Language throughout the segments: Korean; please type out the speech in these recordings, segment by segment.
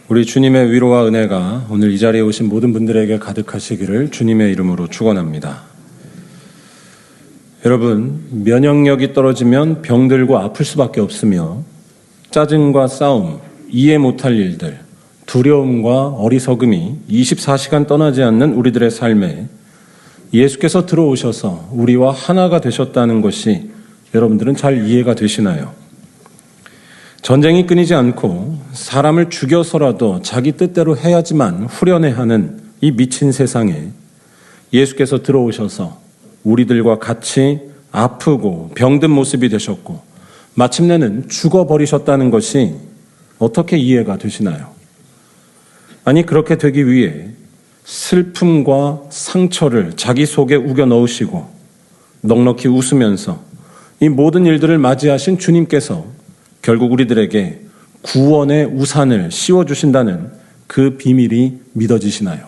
우리 주님의 위로와 은혜가 오늘 이 자리에 오신 모든 분들에게 가득하시기를 주님의 이름으로 축원합니다. 여러분, 면역력이 떨어지면 병들고 아플 수밖에 없으며 짜증과 싸움, 이해 못할 일들, 두려움과 어리석음이 24시간 떠나지 않는 우리들의 삶에 예수께서 들어오셔서 우리와 하나가 되셨다는 것이 여러분들은 잘 이해가 되시나요? 전쟁이 끊이지 않고 사람을 죽여서라도 자기 뜻대로 해야지만 후련해하는 이 미친 세상에 예수께서 들어오셔서 우리들과 같이 아프고 병든 모습이 되셨고 마침내는 죽어버리셨다는 것이 어떻게 이해가 되시나요? 아니, 그렇게 되기 위해 슬픔과 상처를 자기 속에 우겨 넣으시고 넉넉히 웃으면서 이 모든 일들을 맞이하신 주님께서 결국 우리들에게 구원의 우산을 씌워주신다는 그 비밀이 믿어지시나요?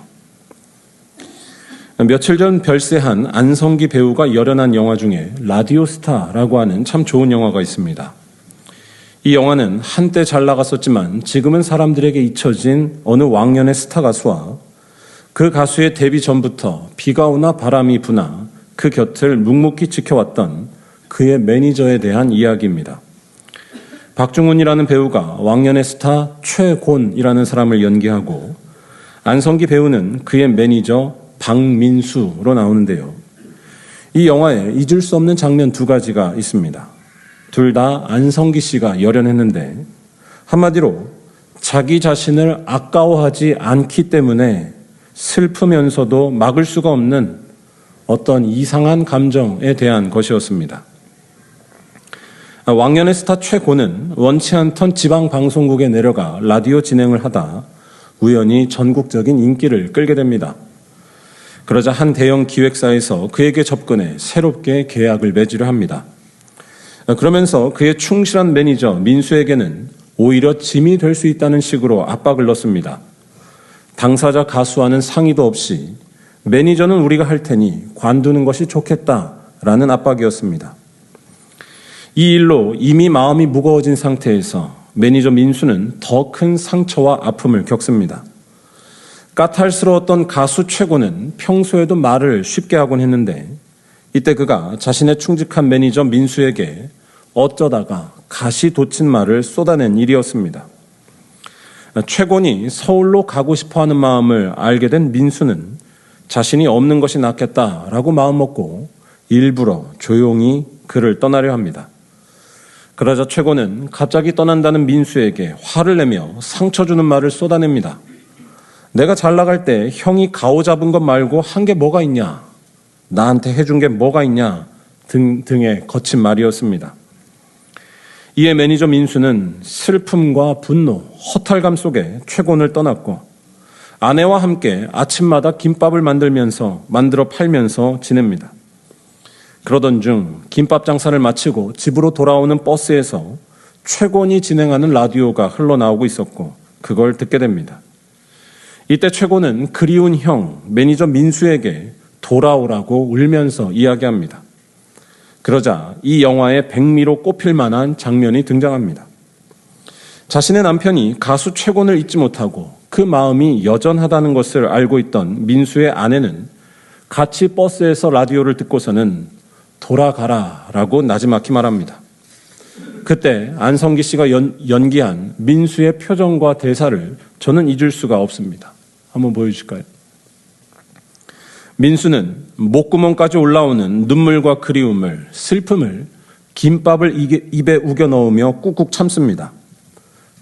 며칠 전 별세한 안성기 배우가 열연한 영화 중에 라디오스타라고 하는 참 좋은 영화가 있습니다. 이 영화는 한때 잘 나갔었지만 지금은 사람들에게 잊혀진 어느 왕년의 스타 가수와 그 가수의 데뷔 전부터 비가 오나 바람이 부나 그 곁을 묵묵히 지켜왔던 그의 매니저에 대한 이야기입니다. 박중훈이라는 배우가 왕년의 스타 최곤이라는 사람을 연기하고 안성기 배우는 그의 매니저 박민수로 나오는데요. 이 영화에 잊을 수 없는 장면 두 가지가 있습니다. 둘 다 안성기 씨가 열연했는데 한마디로 자기 자신을 아까워하지 않기 때문에 슬프면서도 막을 수가 없는 어떤 이상한 감정에 대한 것이었습니다. 왕년의 스타 최고는 원치 않던 지방 방송국에 내려가 라디오 진행을 하다 우연히 전국적인 인기를 끌게 됩니다. 그러자 한 대형 기획사에서 그에게 접근해 새롭게 계약을 맺으려 합니다. 그러면서 그의 충실한 매니저 민수에게는 오히려 짐이 될 수 있다는 식으로 압박을 넣습니다. 당사자 가수와는 상의도 없이 매니저는 우리가 할 테니 관두는 것이 좋겠다라는 압박이었습니다. 이 일로 이미 마음이 무거워진 상태에서 매니저 민수는 더 큰 상처와 아픔을 겪습니다. 까탈스러웠던 가수 최고는 평소에도 말을 쉽게 하곤 했는데 이때 그가 자신의 충직한 매니저 민수에게 어쩌다가 가시 돋친 말을 쏟아낸 일이었습니다. 최곤이 서울로 가고 싶어하는 마음을 알게 된 민수는 자신이 없는 것이 낫겠다라고 마음먹고 일부러 조용히 그를 떠나려 합니다. 그러자 최고는 갑자기 떠난다는 민수에게 화를 내며 상처 주는 말을 쏟아냅니다. 내가 잘 나갈 때 형이 가오 잡은 것 말고 한 게 뭐가 있냐? 나한테 해준 게 뭐가 있냐? 등의 거친 말이었습니다. 이에 매니저 민수는 슬픔과 분노, 허탈감 속에 최곤을 떠났고 아내와 함께 아침마다 김밥을 만들어 팔면서 지냅니다. 그러던 중 김밥 장사를 마치고 집으로 돌아오는 버스에서 최곤이 진행하는 라디오가 흘러나오고 있었고 그걸 듣게 됩니다. 이때 최곤은 그리운 형, 매니저 민수에게 돌아오라고 울면서 이야기합니다. 그러자 이 영화의 백미로 꼽힐 만한 장면이 등장합니다. 자신의 남편이 가수 최곤을 잊지 못하고 그 마음이 여전하다는 것을 알고 있던 민수의 아내는 같이 버스에서 라디오를 듣고서는 돌아가라라고 나지막히 말합니다. 그때 안성기 씨가 연기한 민수의 표정과 대사를 저는 잊을 수가 없습니다. 한번 보여주실까요? 민수는 목구멍까지 올라오는 눈물과 그리움을, 슬픔을 김밥을 입에 우겨 넣으며 꾹꾹 참습니다.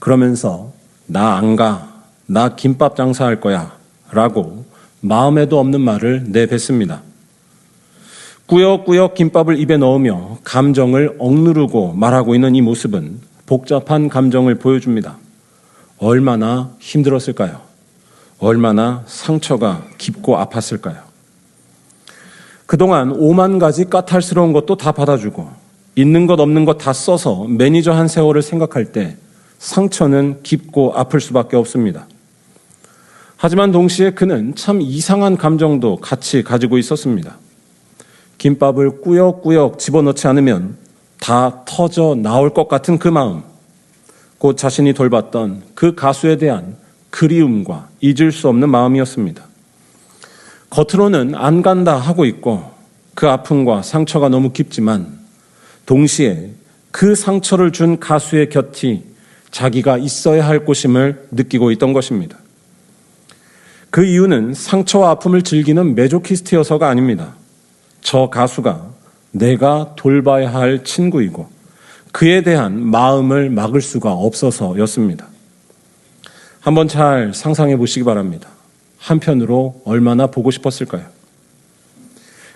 그러면서 나 안 가, 나 김밥 장사할 거야 라고 마음에도 없는 말을 내뱉습니다. 꾸역꾸역 김밥을 입에 넣으며 감정을 억누르고 말하고 있는 이 모습은 복잡한 감정을 보여줍니다. 얼마나 힘들었을까요? 얼마나 상처가 깊고 아팠을까요? 그동안 5만 가지 까탈스러운 것도 다 받아주고 있는 것 없는 것 다 써서 매니저 한 세월을 생각할 때 상처는 깊고 아플 수밖에 없습니다. 하지만 동시에 그는 참 이상한 감정도 같이 가지고 있었습니다. 김밥을 꾸역꾸역 집어넣지 않으면 다 터져 나올 것 같은 그 마음, 곧 자신이 돌봤던 그 가수에 대한 그리움과 잊을 수 없는 마음이었습니다. 겉으로는 안 간다 하고 있고 그 아픔과 상처가 너무 깊지만 동시에 그 상처를 준 가수의 곁이 자기가 있어야 할 곳임을 느끼고 있던 것입니다. 그 이유는 상처와 아픔을 즐기는 메조키스트여서가 아닙니다. 저 가수가 내가 돌봐야 할 친구이고 그에 대한 마음을 막을 수가 없어서였습니다. 한번 잘 상상해 보시기 바랍니다. 한편으로 얼마나 보고 싶었을까요?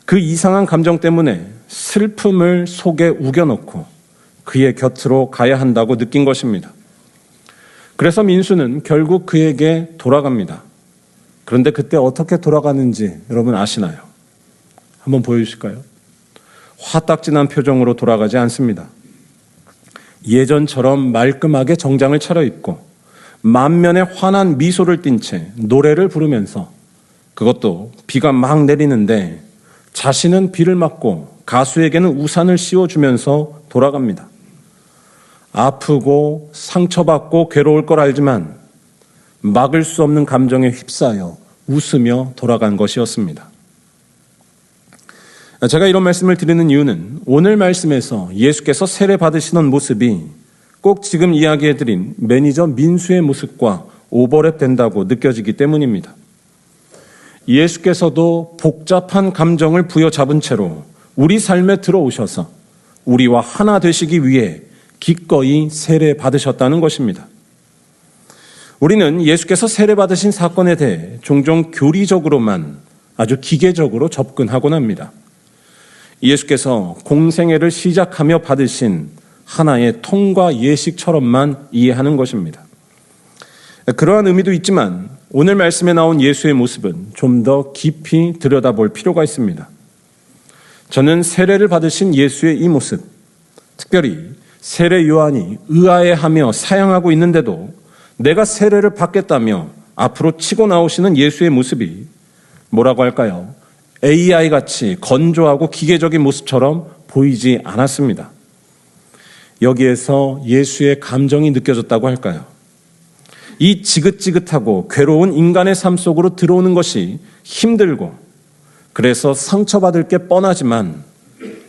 그 이상한 감정 때문에 슬픔을 속에 우겨넣고 그의 곁으로 가야 한다고 느낀 것입니다. 그래서 민수는 결국 그에게 돌아갑니다. 그런데 그때 어떻게 돌아가는지 여러분 아시나요? 한번 보여주실까요? 화딱지난 표정으로 돌아가지 않습니다. 예전처럼 말끔하게 정장을 차려입고 만면에 환한 미소를 띤 채 노래를 부르면서, 그것도 비가 막 내리는데 자신은 비를 맞고 가수에게는 우산을 씌워주면서 돌아갑니다. 아프고 상처받고 괴로울 걸 알지만 막을 수 없는 감정에 휩싸여 웃으며 돌아간 것이었습니다. 제가 이런 말씀을 드리는 이유는 오늘 말씀에서 예수께서 세례 받으시는 모습이 꼭 지금 이야기해드린 매니저 민수의 모습과 오버랩 된다고 느껴지기 때문입니다. 예수께서도 복잡한 감정을 부여잡은 채로 우리 삶에 들어오셔서 우리와 하나 되시기 위해 기꺼이 세례 받으셨다는 것입니다. 우리는 예수께서 세례 받으신 사건에 대해 종종 교리적으로만 아주 기계적으로 접근하곤 합니다. 예수께서 공생애를 시작하며 받으신 하나의 통과 예식처럼만 이해하는 것입니다. 그러한 의미도 있지만 오늘 말씀에 나온 예수의 모습은 좀 더 깊이 들여다볼 필요가 있습니다. 저는 세례를 받으신 예수의 이 모습, 특별히 세례 요한이 의아해하며 사양하고 있는데도 내가 세례를 받겠다며 앞으로 치고 나오시는 예수의 모습이 뭐라고 할까요? AI같이 건조하고 기계적인 모습처럼 보이지 않았습니다. 여기에서 예수의 감정이 느껴졌다고 할까요? 이 지긋지긋하고 괴로운 인간의 삶 속으로 들어오는 것이 힘들고 그래서 상처받을 게 뻔하지만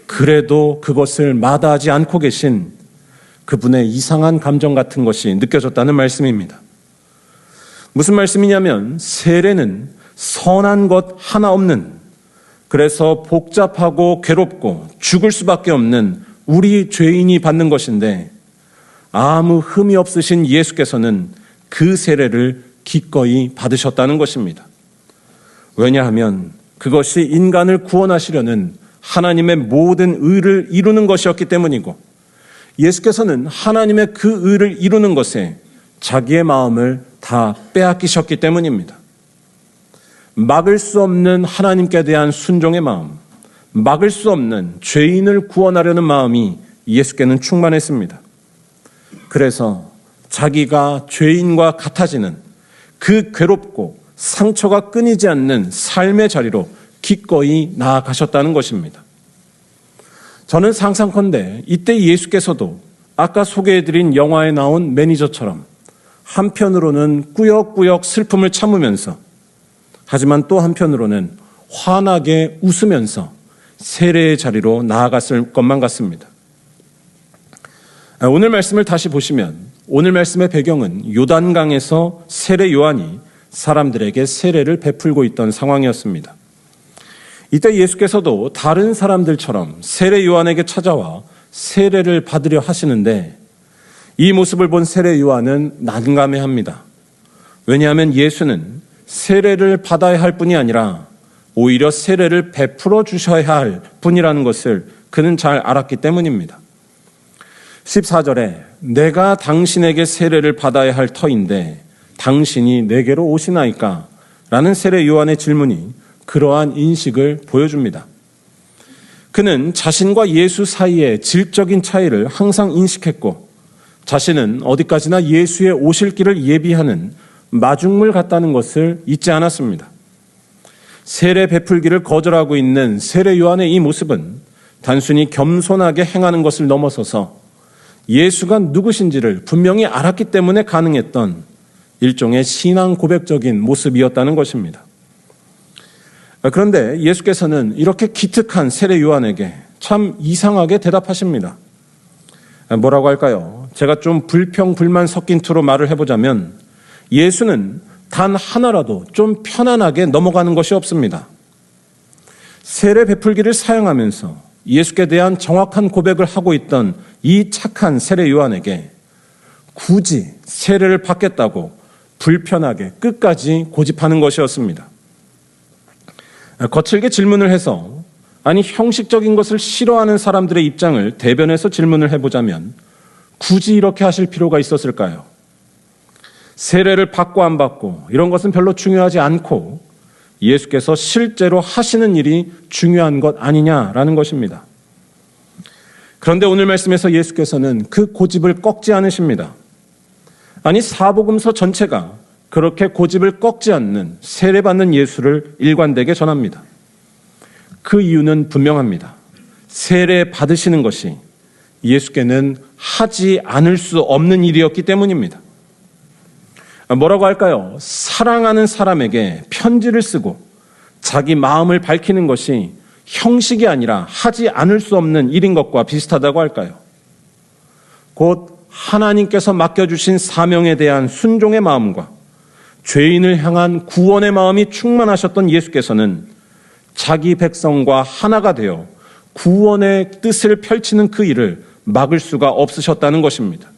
그래도 그것을 마다하지 않고 계신 그분의 이상한 감정 같은 것이 느껴졌다는 말씀입니다. 무슨 말씀이냐면 세례는 선한 것 하나 없는, 그래서 복잡하고 괴롭고 죽을 수밖에 없는 우리 죄인이 받는 것인데 아무 흠이 없으신 예수께서는 그 세례를 기꺼이 받으셨다는 것입니다. 왜냐하면 그것이 인간을 구원하시려는 하나님의 모든 의를 이루는 것이었기 때문이고 예수께서는 하나님의 그 의를 이루는 것에 자기의 마음을 다 빼앗기셨기 때문입니다. 막을 수 없는 하나님께 대한 순종의 마음, 막을 수 없는 죄인을 구원하려는 마음이 예수께는 충만했습니다. 그래서 자기가 죄인과 같아지는 그 괴롭고 상처가 끊이지 않는 삶의 자리로 기꺼이 나아가셨다는 것입니다. 저는 상상컨대 이때 예수께서도 아까 소개해드린 영화에 나온 매니저처럼 한편으로는 꾸역꾸역 슬픔을 참으면서, 하지만 또 한편으로는 환하게 웃으면서 세례의 자리로 나아갔을 것만 같습니다. 오늘 말씀을 다시 보시면 오늘 말씀의 배경은 요단강에서 세례 요한이 사람들에게 세례를 베풀고 있던 상황이었습니다. 이때 예수께서도 다른 사람들처럼 세례 요한에게 찾아와 세례를 받으려 하시는데 이 모습을 본 세례 요한은 난감해합니다. 왜냐하면 예수는 세례를 받아야 할 뿐이 아니라 오히려 세례를 베풀어 주셔야 할 분이라는 것을 그는 잘 알았기 때문입니다. 14절에 내가 당신에게 세례를 받아야 할 터인데 당신이 내게로 오시나이까? 라는 세례 요한의 질문이 그러한 인식을 보여줍니다. 그는 자신과 예수 사이의 질적인 차이를 항상 인식했고 자신은 어디까지나 예수의 오실 길을 예비하는 마중물 같다는 것을 잊지 않았습니다. 세례 베풀기를 거절하고 있는 세례 요한의 이 모습은 단순히 겸손하게 행하는 것을 넘어서서 예수가 누구신지를 분명히 알았기 때문에 가능했던 일종의 신앙 고백적인 모습이었다는 것입니다. 그런데 예수께서는 이렇게 기특한 세례 요한에게 참 이상하게 대답하십니다. 뭐라고 할까요? 제가 좀 불평불만 섞인 투로 말을 해보자면 예수는 단 하나라도 좀 편안하게 넘어가는 것이 없습니다. 세례 베풀기를 사용하면서 예수께 대한 정확한 고백을 하고 있던 이 착한 세례 요한에게 굳이 세례를 받겠다고 불편하게 끝까지 고집하는 것이었습니다. 거칠게 질문을 해서 아니 형식적인 것을 싫어하는 사람들의 입장을 대변해서 질문을 해보자면 굳이 이렇게 하실 필요가 있었을까요? 세례를 받고 안 받고 이런 것은 별로 중요하지 않고 예수께서 실제로 하시는 일이 중요한 것 아니냐라는 것입니다. 그런데 오늘 말씀에서 예수께서는 그 고집을 꺾지 않으십니다. 아니 사복음서 전체가 그렇게 고집을 꺾지 않는 세례받는 예수를 일관되게 전합니다. 그 이유는 분명합니다. 세례 받으시는 것이 예수께는 하지 않을 수 없는 일이었기 때문입니다. 뭐라고 할까요? 사랑하는 사람에게 편지를 쓰고 자기 마음을 밝히는 것이 형식이 아니라 하지 않을 수 없는 일인 것과 비슷하다고 할까요? 곧 하나님께서 맡겨주신 사명에 대한 순종의 마음과 죄인을 향한 구원의 마음이 충만하셨던 예수께서는 자기 백성과 하나가 되어 구원의 뜻을 펼치는 그 일을 막을 수가 없으셨다는 것입니다.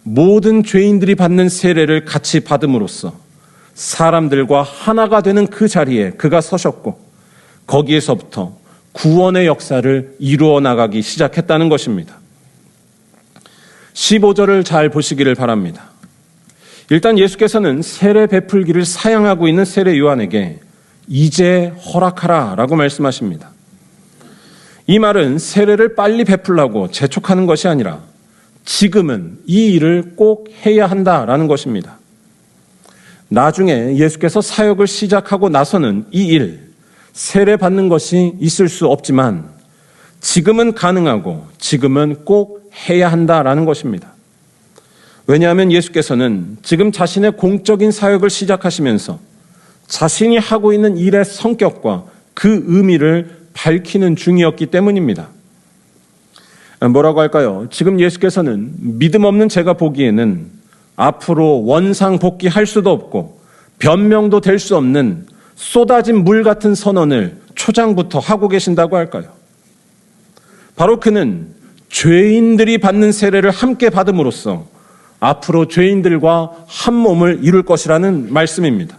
모든 죄인들이 받는 세례를 같이 받음으로써 사람들과 하나가 되는 그 자리에 그가 서셨고 거기에서부터 구원의 역사를 이루어 나가기 시작했다는 것입니다. 15절을 잘 보시기를 바랍니다. 일단 예수께서는 세례 베풀기를 사양하고 있는 세례 요한에게 이제 허락하라 라고 말씀하십니다. 이 말은 세례를 빨리 베풀라고 재촉하는 것이 아니라 지금은 이 일을 꼭 해야 한다라는 것입니다. 나중에 예수께서 사역을 시작하고 나서는 이 일, 세례 받는 것이 있을 수 없지만 지금은 가능하고 지금은 꼭 해야 한다라는 것입니다. 왜냐하면 예수께서는 지금 자신의 공적인 사역을 시작하시면서 자신이 하고 있는 일의 성격과 그 의미를 밝히는 중이었기 때문입니다. 뭐라고 할까요? 지금 예수께서는 믿음 없는 제가 보기에는 앞으로 원상복귀할 수도 없고 변명도 될 수 없는 쏟아진 물 같은 선언을 초장부터 하고 계신다고 할까요? 바로 그는 죄인들이 받는 세례를 함께 받음으로써 앞으로 죄인들과 한 몸을 이룰 것이라는 말씀입니다.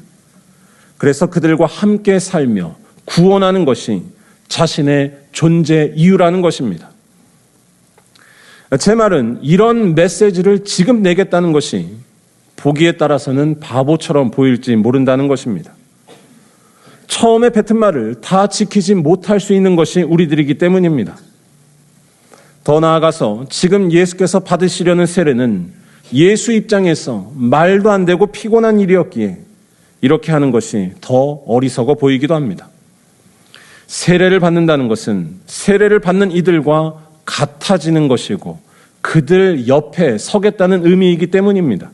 그래서 그들과 함께 살며 구원하는 것이 자신의 존재 이유라는 것입니다. 제 말은 이런 메시지를 지금 내겠다는 것이 보기에 따라서는 바보처럼 보일지 모른다는 것입니다. 처음에 뱉은 말을 다 지키지 못할 수 있는 것이 우리들이기 때문입니다. 더 나아가서 지금 예수께서 받으시려는 세례는 예수 입장에서 말도 안 되고 피곤한 일이었기에 이렇게 하는 것이 더 어리석어 보이기도 합니다. 세례를 받는다는 것은 세례를 받는 이들과 같아지는 것이고 그들 옆에 서겠다는 의미이기 때문입니다.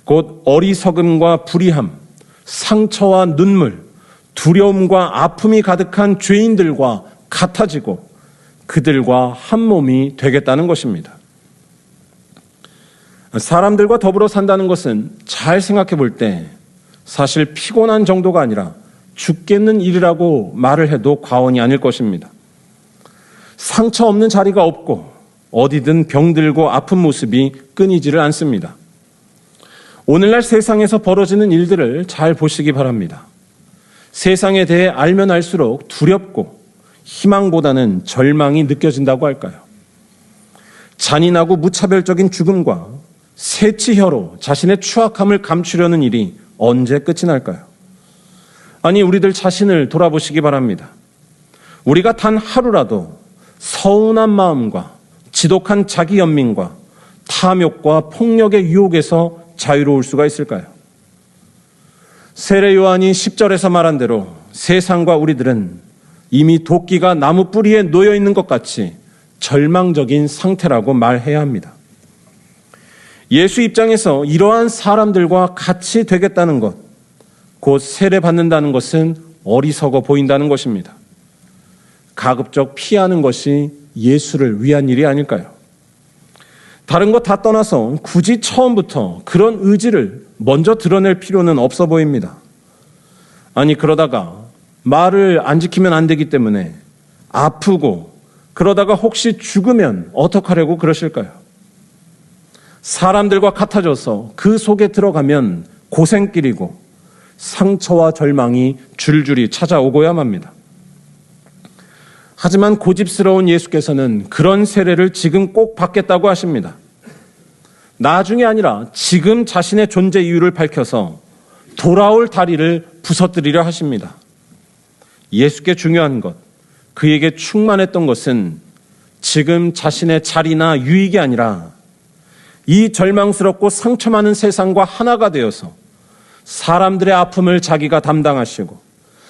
곧 어리석음과 불의함, 상처와 눈물, 두려움과 아픔이 가득한 죄인들과 같아지고 그들과 한 몸이 되겠다는 것입니다. 사람들과 더불어 산다는 것은 잘 생각해 볼 때 사실 피곤한 정도가 아니라 죽겠는 일이라고 말을 해도 과언이 아닐 것입니다. 상처 없는 자리가 없고 어디든 병들고 아픈 모습이 끊이지를 않습니다. 오늘날 세상에서 벌어지는 일들을 잘 보시기 바랍니다. 세상에 대해 알면 알수록 두렵고 희망보다는 절망이 느껴진다고 할까요? 잔인하고 무차별적인 죽음과 세치혀로 자신의 추악함을 감추려는 일이 언제 끝이 날까요? 아니, 우리들 자신을 돌아보시기 바랍니다. 우리가 단 하루라도 서운한 마음과 지독한 자기 연민과 탐욕과 폭력의 유혹에서 자유로울 수가 있을까요? 세례 요한이 10절에서 말한 대로 세상과 우리들은 이미 도끼가 나무 뿌리에 놓여 있는 것 같이 절망적인 상태라고 말해야 합니다. 예수 입장에서 이러한 사람들과 같이 되겠다는 것, 곧 세례받는다는 것은 어리석어 보인다는 것입니다. 가급적 피하는 것이 예수를 위한 일이 아닐까요? 다른 것 다 떠나서 굳이 처음부터 그런 의지를 먼저 드러낼 필요는 없어 보입니다. 아니, 그러다가 말을 안 지키면 안 되기 때문에 아프고 그러다가 혹시 죽으면 어떡하려고 그러실까요? 사람들과 같아져서 그 속에 들어가면 고생길이고 상처와 절망이 줄줄이 찾아오고야 맙니다. 하지만 고집스러운 예수께서는 그런 세례를 지금 꼭 받겠다고 하십니다. 나중에 아니라 지금 자신의 존재 이유를 밝혀서 돌아올 다리를 부서뜨리려 하십니다. 예수께 중요한 것, 그에게 충만했던 것은 지금 자신의 자리나 유익이 아니라 이 절망스럽고 상처 많은 세상과 하나가 되어서 사람들의 아픔을 자기가 담당하시고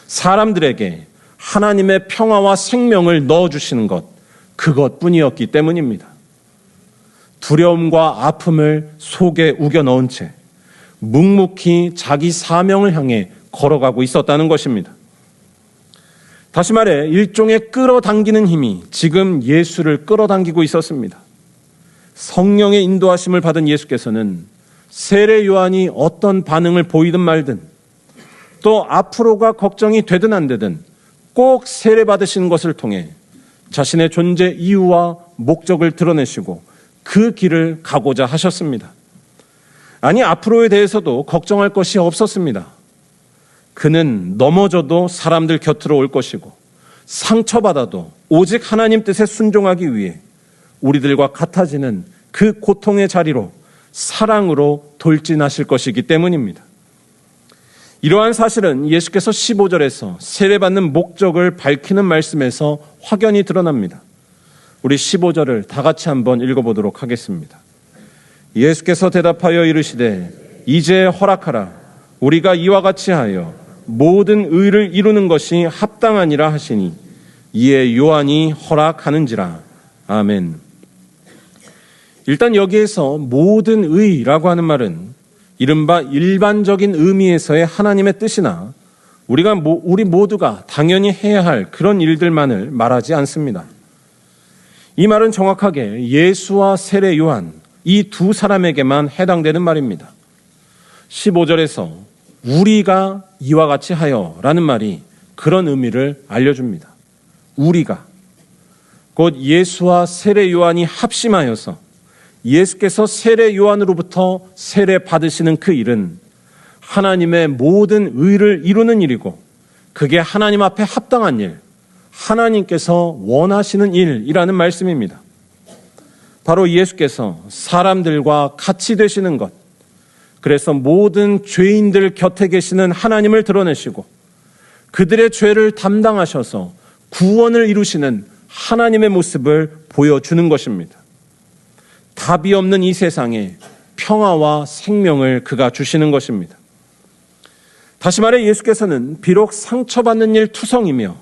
사람들에게 하나님의 평화와 생명을 넣어주시는 것, 그것뿐이었기 때문입니다. 두려움과 아픔을 속에 우겨 넣은 채 묵묵히 자기 사명을 향해 걸어가고 있었다는 것입니다. 다시 말해 일종의 끌어당기는 힘이 지금 예수를 끌어당기고 있었습니다. 성령의 인도하심을 받은 예수께서는 세례 요한이 어떤 반응을 보이든 말든 또 앞으로가 걱정이 되든 안 되든 꼭 세례 받으시는 것을 통해 자신의 존재 이유와 목적을 드러내시고 그 길을 가고자 하셨습니다. 아니, 앞으로에 대해서도 걱정할 것이 없었습니다. 그는 넘어져도 사람들 곁으로 올 것이고 상처받아도 오직 하나님 뜻에 순종하기 위해 우리들과 같아지는 그 고통의 자리로 사랑으로 돌진하실 것이기 때문입니다. 이러한 사실은 예수께서 15절에서 세례받는 목적을 밝히는 말씀에서 확연히 드러납니다. 우리 15절을 다 같이 한번 읽어보도록 하겠습니다. 예수께서 대답하여 이르시되 이제 허락하라. 우리가 이와 같이 하여 모든 의를 이루는 것이 합당하니라 하시니 이에 요한이 허락하는지라. 아멘. 일단 여기에서 모든 의라고 하는 말은 이른바 일반적인 의미에서의 하나님의 뜻이나 우리 모두가 당연히 해야 할 그런 일들만을 말하지 않습니다. 이 말은 정확하게 예수와 세례 요한 이 두 사람에게만 해당되는 말입니다. 15절에서 우리가 이와 같이 하여 라는 말이 그런 의미를 알려줍니다. 우리가 곧 예수와 세례 요한이 합심하여서 예수께서 세례 요한으로부터 세례 받으시는 그 일은 하나님의 모든 의를 이루는 일이고 그게 하나님 앞에 합당한 일, 하나님께서 원하시는 일이라는 말씀입니다. 바로 예수께서 사람들과 같이 되시는 것, 그래서 모든 죄인들 곁에 계시는 하나님을 드러내시고 그들의 죄를 담당하셔서 구원을 이루시는 하나님의 모습을 보여주는 것입니다. 답이 없는 이 세상에 평화와 생명을 그가 주시는 것입니다. 다시 말해 예수께서는 비록 상처받는 일 투성이며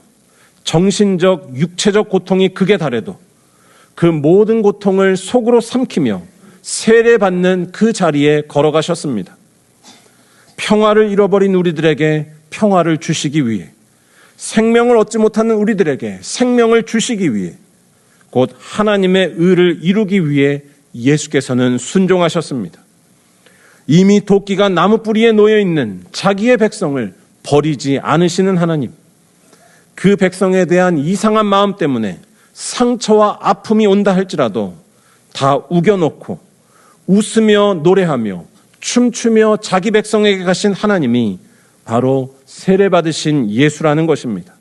정신적, 육체적 고통이 극에 달해도 그 모든 고통을 속으로 삼키며 세례받는 그 자리에 걸어가셨습니다. 평화를 잃어버린 우리들에게 평화를 주시기 위해, 생명을 얻지 못하는 우리들에게 생명을 주시기 위해, 곧 하나님의 의를 이루기 위해 예수께서는 순종하셨습니다. 이미 도끼가 나무 뿌리에 놓여 있는 자기의 백성을 버리지 않으시는 하나님, 그 백성에 대한 이상한 마음 때문에 상처와 아픔이 온다 할지라도 다 우겨놓고 웃으며 노래하며 춤추며 자기 백성에게 가신 하나님이 바로 세례받으신 예수라는 것입니다.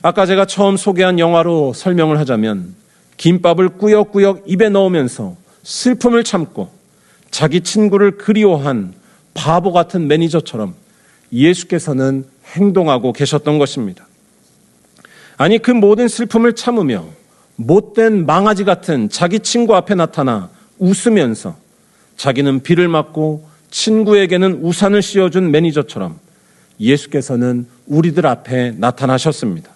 아까 제가 처음 소개한 영화로 설명을 하자면 김밥을 꾸역꾸역 입에 넣으면서 슬픔을 참고 자기 친구를 그리워한 바보 같은 매니저처럼 예수께서는 행동하고 계셨던 것입니다. 아니, 그 모든 슬픔을 참으며 못된 망아지 같은 자기 친구 앞에 나타나 웃으면서 자기는 비를 맞고 친구에게는 우산을 씌워준 매니저처럼 예수께서는 우리들 앞에 나타나셨습니다.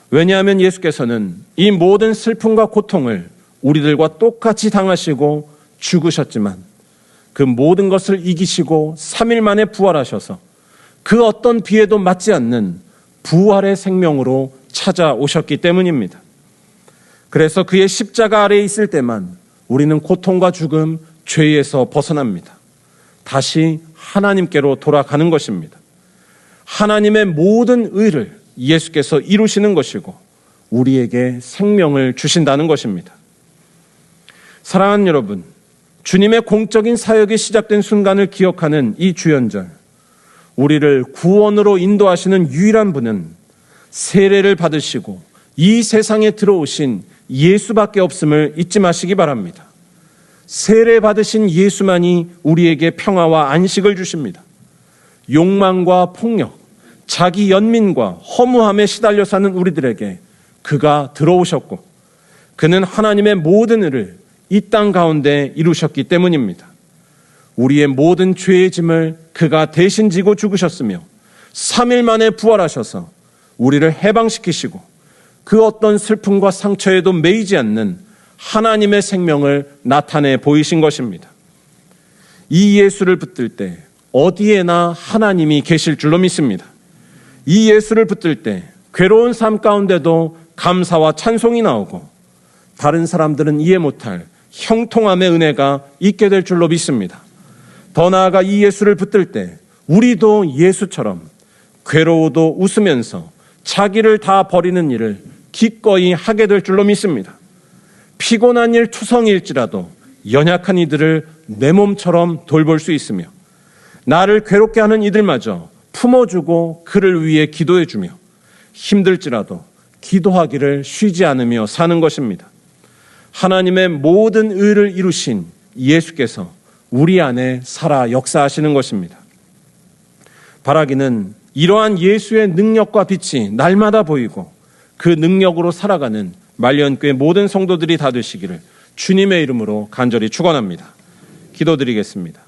왜냐하면 예수께서는 이 모든 슬픔과 고통을 우리들과 똑같이 당하시고 죽으셨지만 그 모든 것을 이기시고 3일 만에 부활하셔서 그 어떤 비에도 맞지 않는 부활의 생명으로 찾아오셨기 때문입니다. 그래서 그의 십자가 아래에 있을 때만 우리는 고통과 죽음, 죄에서 벗어납니다. 다시 하나님께로 돌아가는 것입니다. 하나님의 모든 의를 예수께서 이루시는 것이고 우리에게 생명을 주신다는 것입니다. 사랑하는 여러분, 주님의 공적인 사역이 시작된 순간을 기억하는 이 주연절, 우리를 구원으로 인도하시는 유일한 분은 세례를 받으시고 이 세상에 들어오신 예수밖에 없음을 잊지 마시기 바랍니다. 세례 받으신 예수만이 우리에게 평화와 안식을 주십니다. 욕망과 폭력, 자기 연민과 허무함에 시달려 사는 우리들에게 그가 들어오셨고 그는 하나님의 모든 일을 이 땅 가운데 이루셨기 때문입니다. 우리의 모든 죄의 짐을 그가 대신 지고 죽으셨으며 3일 만에 부활하셔서 우리를 해방시키시고 그 어떤 슬픔과 상처에도 매이지 않는 하나님의 생명을 나타내 보이신 것입니다. 이 예수를 붙들 때 어디에나 하나님이 계실 줄로 믿습니다. 이 예수를 붙들 때 괴로운 삶 가운데도 감사와 찬송이 나오고 다른 사람들은 이해 못할 형통함의 은혜가 있게 될 줄로 믿습니다. 더 나아가 이 예수를 붙들 때 우리도 예수처럼 괴로워도 웃으면서 자기를 다 버리는 일을 기꺼이 하게 될 줄로 믿습니다. 피곤한 일 투성일지라도 연약한 이들을 내 몸처럼 돌볼 수 있으며 나를 괴롭게 하는 이들마저 품어주고 그를 위해 기도해주며 힘들지라도 기도하기를 쉬지 않으며 사는 것입니다. 하나님의 모든 의를 이루신 예수께서 우리 안에 살아 역사하시는 것입니다. 바라기는 이러한 예수의 능력과 빛이 날마다 보이고 그 능력으로 살아가는 말년교회 모든 성도들이 다 되시기를 주님의 이름으로 간절히 축원합니다. 기도드리겠습니다.